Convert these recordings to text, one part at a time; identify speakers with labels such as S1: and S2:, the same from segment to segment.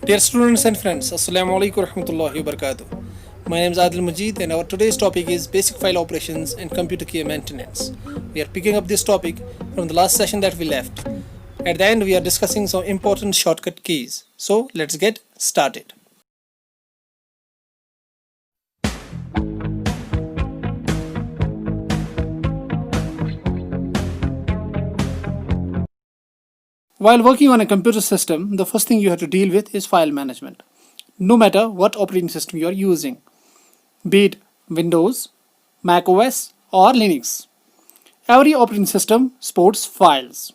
S1: Dear students and friends, Assalamu alaikum warahmatullahi wabarakatuh. My name is Adil Majid and our today's topic is basic file operations and computer key maintenance. We are picking up this topic from the last session that we left. At the end, we are discussing some important shortcut keys. So let's get started. While working on a computer system, the first thing you have to deal with is file management. No matter what operating system you are using, be it Windows, Mac OS, or Linux, every operating system supports files.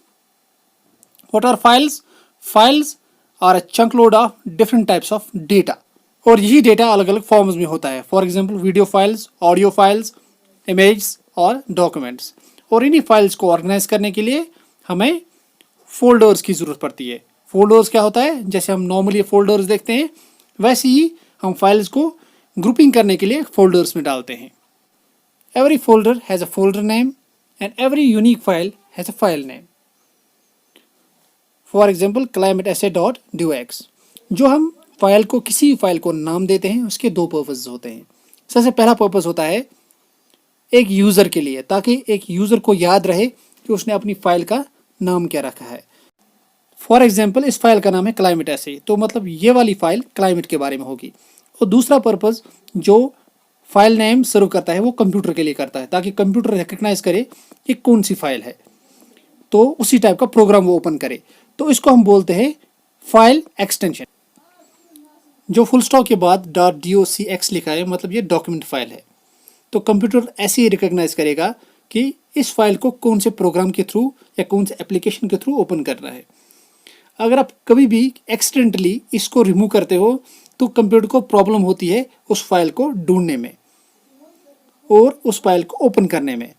S1: What are files? Files are a chunk load of different types of data. और यही data अलग अलग forms में होता है. For example video files, audio files, image और documents. और इन्हीं फाइल्स को ऑर्गेनाइज करने के लिए हमें फोल्डर्स की ज़रूरत पड़ती है. फोल्डर्स क्या होता है? जैसे हम नॉर्मली फोल्डर्स देखते हैं वैसे ही हम फाइल्स को ग्रुपिंग करने के लिए फोल्डर्स में डालते हैं. Every folder has a folder name and every unique file has a file name. For example climateessay.dox. जो हम फाइल को किसी फाइल को नाम देते हैं उसके दो पर्पस होते हैं. सबसे पहला पर्पस होता है एक यूज़र के लिए, ताकि एक यूज़र को याद रहे कि उसने अपनी फाइल का नाम क्या रखा है. फॉर एग्जाम्पल इस फाइल का नाम है क्लाइमेट ऐसे, तो मतलब ये वाली फाइल क्लाइमेट के बारे में होगी. और दूसरा पर्पस जो फाइल नेम सर्व करता है वो कंप्यूटर के लिए करता है, ताकि कंप्यूटर रिकग्नाइज करे कि कौन सी फाइल है, तो उसी टाइप का प्रोग्राम वो ओपन करे. तो इसको हम बोलते हैं फाइल एक्सटेंशन. जो फुल स्टॉप के बाद .docx लिखा है मतलब ये डॉक्यूमेंट फाइल है. तो कंप्यूटर ऐसे ही रिकग्नाइज करेगा कि इस फाइल को कौन से प्रोग्राम के थ्रू या कौन से एप्लीकेशन के थ्रू ओपन करना है. अगर आप कभी भी एक्सीडेंटली इसको रिमूव करते हो तो कंप्यूटर को प्रॉब्लम होती है उस फाइल को ढूंढने में और उस फाइल को ओपन करने में.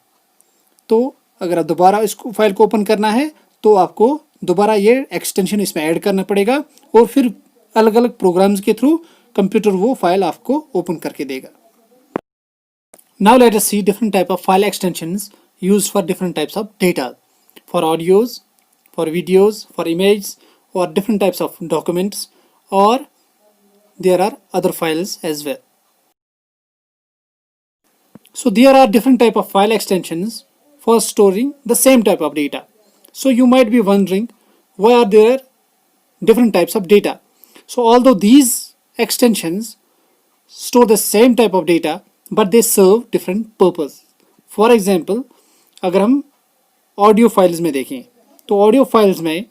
S1: तो अगर आप दोबारा इसको फाइल को ओपन करना है तो आपको दोबारा ये एक्सटेंशन इसमें ऐड करना पड़ेगा और फिर अलग अलग प्रोग्राम्स के थ्रू कंप्यूटर वो फाइल आपको ओपन करके देगा. Now let us see different type of file extensions used for different types of data, for audios, for videos, for images, or different types of documents, or there are other files as well. So there are different type of file extensions for storing the same type of data. So you might be wondering why are there different types of data. So although these extensions store the same type of data, but they serve different purpose. For example, अगर हम audio files में देखें तो audio files में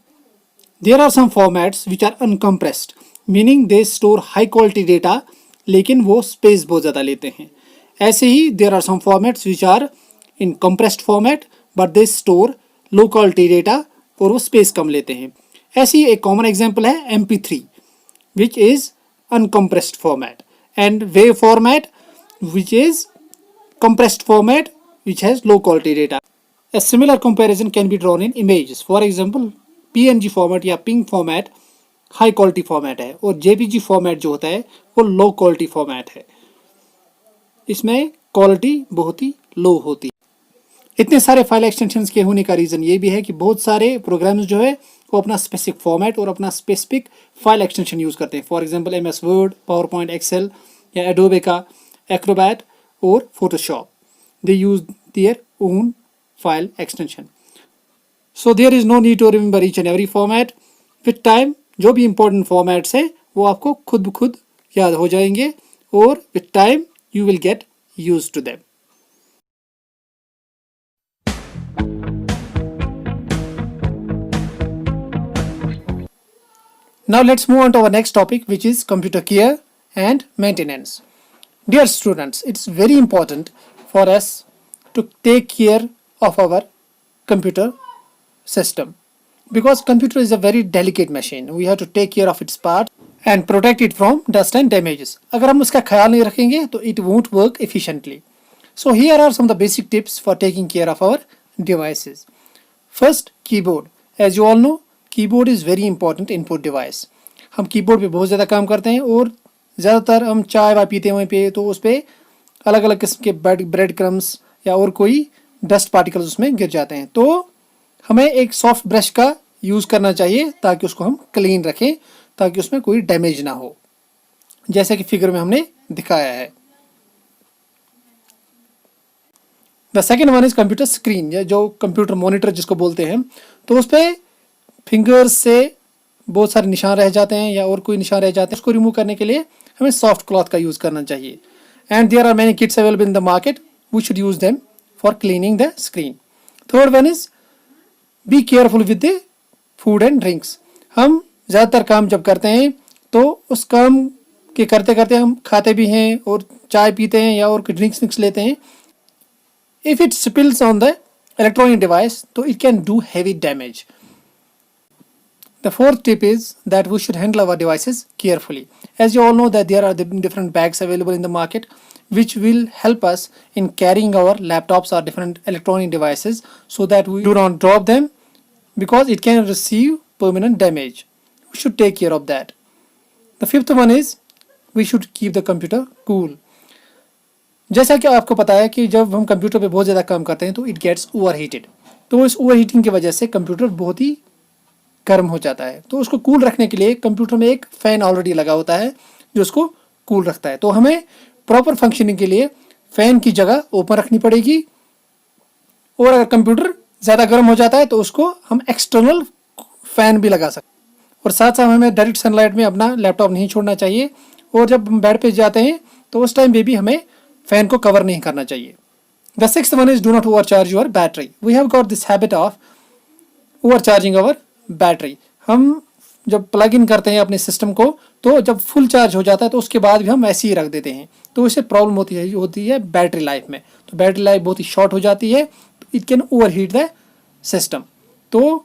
S1: there are some formats which are uncompressed, meaning they store high quality data लेकिन वो space बहुत ज़्यादा लेते हैं. ऐसे ही there are some formats which are in compressed format but they store low quality data और वो स्पेस कम लेते हैं. ऐसे ही एक कॉमन एग्जाम्पल है MP3 which is uncompressed format and WAV format which is compressed format which has low quality data. A similar comparison can be drawn in images. For example, PNG format या PNG format high quality format है और JPG format जो होता है वो low quality format है. इसमें quality बहुत ही लो होती है. इतने सारे फाइल एक्सटेंशंस के होने का रीज़न ये भी है कि बहुत सारे प्रोग्राम्स जो है वो अपना स्पेसिफिक फॉर्मेट और अपना स्पेसिफिक फाइल एक्सटेंशन यूज़ करते हैं. For example MS Word, PowerPoint, Excel या एडोबे का Acrobat or Photoshop. They use their own file extension. So there is no need to remember each and every format. With time जो भी important formats है वो आपको खुद ब खुद याद हो जाएंगे और with time you will get used to them. Now let's move on to our next topic, which is computer care and maintenance. Dear students, it's very important for us to take care of our computer system because computer is a very delicate machine. We have to take care of its parts and protect it from dust and damages. अगर हम उसका ख्याल नहीं रखेंगे तो it won't work efficiently. So here are some of the basic tips for taking care of our devices. First, keyboard. As you all know, keyboard is very important input device. हम keyboard पे बहुत ज़्यादा काम करते हैं और ज़्यादातर हम चाय वाय पीते हैं वहीं पे तो उस पर अलग अलग किस्म के ब्रेड क्रम्स या और कोई डस्ट पार्टिकल्स उसमें गिर जाते हैं. तो हमें एक सॉफ्ट ब्रश का यूज़ करना चाहिए ताकि उसको हम क्लीन रखें. ताकि उसमें कोई डैमेज ना हो, जैसे कि फिगर में हमने दिखाया है। The second one is computer screen, या जो कंप्यूटर मॉनिटर जिसको बोलते हैं, तो उस पर फिंगर्स से बहुत सारे निशान रह जाते हैं या और कोई निशान रह जाते हैं, उसको रिमूव करने के लिए हमें सॉफ्ट क्लॉथ का यूज़ करना चाहिए। And there are many kits available in the market, we should use them for cleaning the screen. Third one is be careful with the food and drinks. हम ज़्यादातर काम जब करते हैं तो उस काम के करते करते हम खाते भी हैं और चाय पीते हैं या और ड्रिंक्स लेते हैं। If it spills on the electronic device, so it can do heavy damage. The fourth tip is that we should handle our devices carefully. As you all know that there are different bags available in the market which will help us in carrying our laptops or different electronic devices so that we do not drop them because it can receive permanent damage. We should take care of that. The fifth one is we should keep the computer cool. जैसा कि आपको पता है कि जब हम computer पे बहुत ज़्यादा काम करते हैं तो इट गेट्स ओवर हीटेड, तो इस ओवर हीटिंग की वजह से कंप्यूटर बहुत ही गर्म हो जाता है। तो उसको कूल रखने के लिए कंप्यूटर में एक फ़ैन ऑलरेडी लगा होता है जो उसको कूल रखता है। तो हमें प्रॉपर फंक्शनिंग के लिए फ़ैन की जगह ओपन रखनी पड़ेगी, और अगर कंप्यूटर ज़्यादा गर्म हो जाता है तो उसको हम एक्सटर्नल फ़ैन भी लगा सकते हैं। और साथ साथ हमें डायरेक्ट सनलाइट में अपना लैपटॉप नहीं छोड़ना चाहिए, और जब हम बेड पर जाते हैं तो उस टाइम पे भी हमें फैन को कवर नहीं करना चाहिए। The sixth one is do not overcharge your battery. We have got this habit of overcharging our battery. हम जब प्लग इन करते हैं अपने सिस्टम को तो जब फुल चार्ज हो जाता है तो उसके बाद भी हम ऐसे ही रख देते हैं, तो इससे प्रॉब्लम होती है बैटरी लाइफ में। तो बैटरी लाइफ बहुत ही शॉर्ट हो जाती है, तो it can over heat the system. तो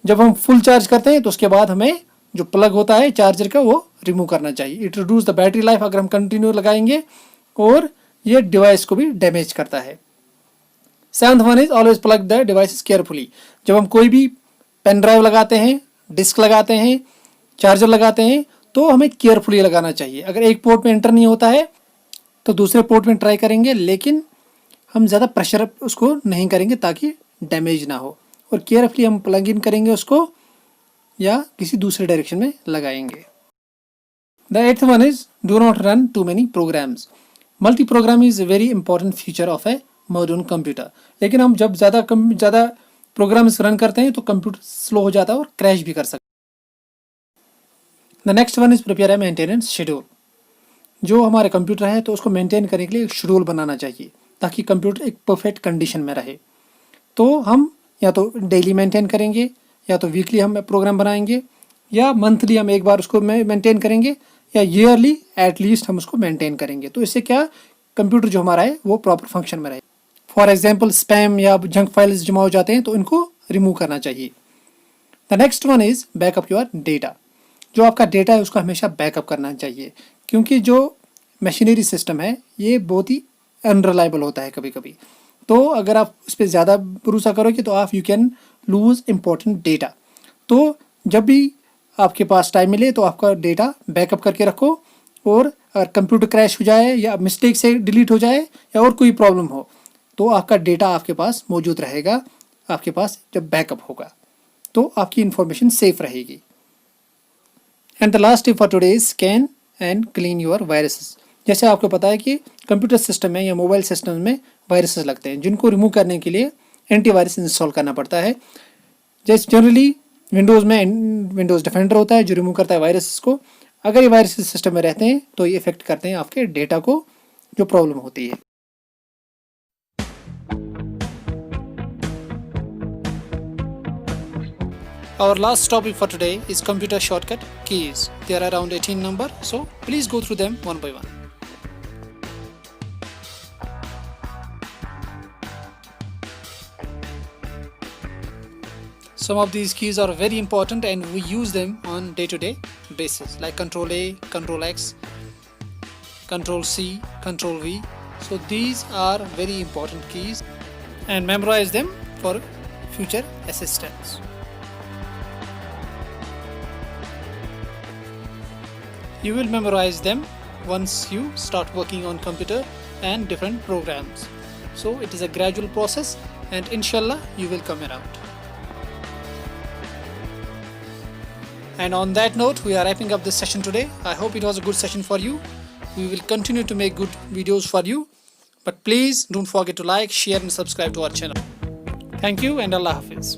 S1: जब हम फुल चार्ज करते हैं तो उसके बाद हमें जो प्लग होता है चार्जर का वो रिमूव करना चाहिए। It reduce the battery life अगर हम कंटिन्यू लगाएंगे, और ये डिवाइस को भी डैमेज करता है। Seventh one is always plug the devices carefully. जब हम कोई भी पेन ड्राइव लगाते हैं, डिस्क लगाते हैं, चार्जर लगाते हैं, तो हमें केयरफुली लगाना चाहिए। अगर एक पोर्ट में एंटर नहीं होता है तो दूसरे पोर्ट में ट्राई करेंगे, लेकिन हम ज़्यादा प्रेशर उसको नहीं करेंगे ताकि डैमेज ना हो, और केयरफुली हम प्लग इन करेंगे उसको या किसी दूसरे डायरेक्शन में लगाएंगे। The eighth one is do not run too many programs. Multi program is a very important feature of a modern computer. लेकिन हम जब ज़्यादा प्रोग्राम्स रन करते हैं तो कंप्यूटर स्लो हो जाता है और क्रैश भी कर सकता है। The next one is prepare a maintenance schedule. जो हमारे कंप्यूटर है तो उसको मेंटेन करने के लिए एक शेड्यूल बनाना चाहिए ताकि कंप्यूटर एक परफेक्ट कंडीशन में रहे। तो हम या तो डेली मेंटेन करेंगे, या तो वीकली हम प्रोग्राम बनाएंगे, या मंथली हम एक बार उसको मेंटेन करेंगे, या ईयरली एटलीस्ट हम उसको मेंटेन करेंगे। तो इससे क्या कंप्यूटर जो हमारा है वो प्रॉपर फंक्शन में रहे। फॉर एग्जांपल स्पैम या जंक फाइल्स जमा हो जाते हैं तो इनको रिमूव करना चाहिए। The next one is backup your data. जो आपका डेटा है उसको हमेशा बैकअप करना चाहिए, क्योंकि जो मशीनरी सिस्टम है ये बहुत ही अनरिलायबल होता है कभी कभी। तो अगर आप उस पर ज़्यादा भरोसा करोगे तो आप you can lose important data. तो जब भी आपके पास टाइम मिले तो आपका डेटा बैकअप करके रखो, और अगर कंप्यूटर क्रैश हो जाए या मिस्टेक से डिलीट हो जाए या और कोई प्रॉब्लम हो तो आपका डेटा आपके पास मौजूद रहेगा, आपके पास जब बैकअप होगा तो आपकी इंफॉर्मेशन सेफ रहेगी। And the last tip for today is scan and clean your viruses. जैसे आपको पता है कि कंप्यूटर सिस्टम में या मोबाइल सिस्टम में वायरसेस लगते हैं जिनको रिमूव करने के लिए एंटीवायरस इंस्टॉल करना पड़ता है। जैसे जनरली विंडोज़ में विंडोज़ डिफेंडर होता है जो रिमूव करता है वायरसेस को। अगर ये वायरसेस सिस्टम में रहते हैं तो ये इफेक्ट करते हैं आपके डेटा को, जो प्रॉब्लम होती है। Our last topic for today is computer shortcut keys. There are around 18 number, so please go through them one by one. Some of these keys are very important and we use them on day-to-day basis, like Control A, Control X, Control C, Control V. So these are very important keys and memorize them for future assistance. You will memorize them once you start working on computer and different programs. So it is a gradual process and inshallah you will come around. And on that note, we are wrapping up this session today. I hope it was a good session for you. We will continue to make good videos for you. But please don't forget to like, share and subscribe to our channel. Thank you and Allah Hafiz.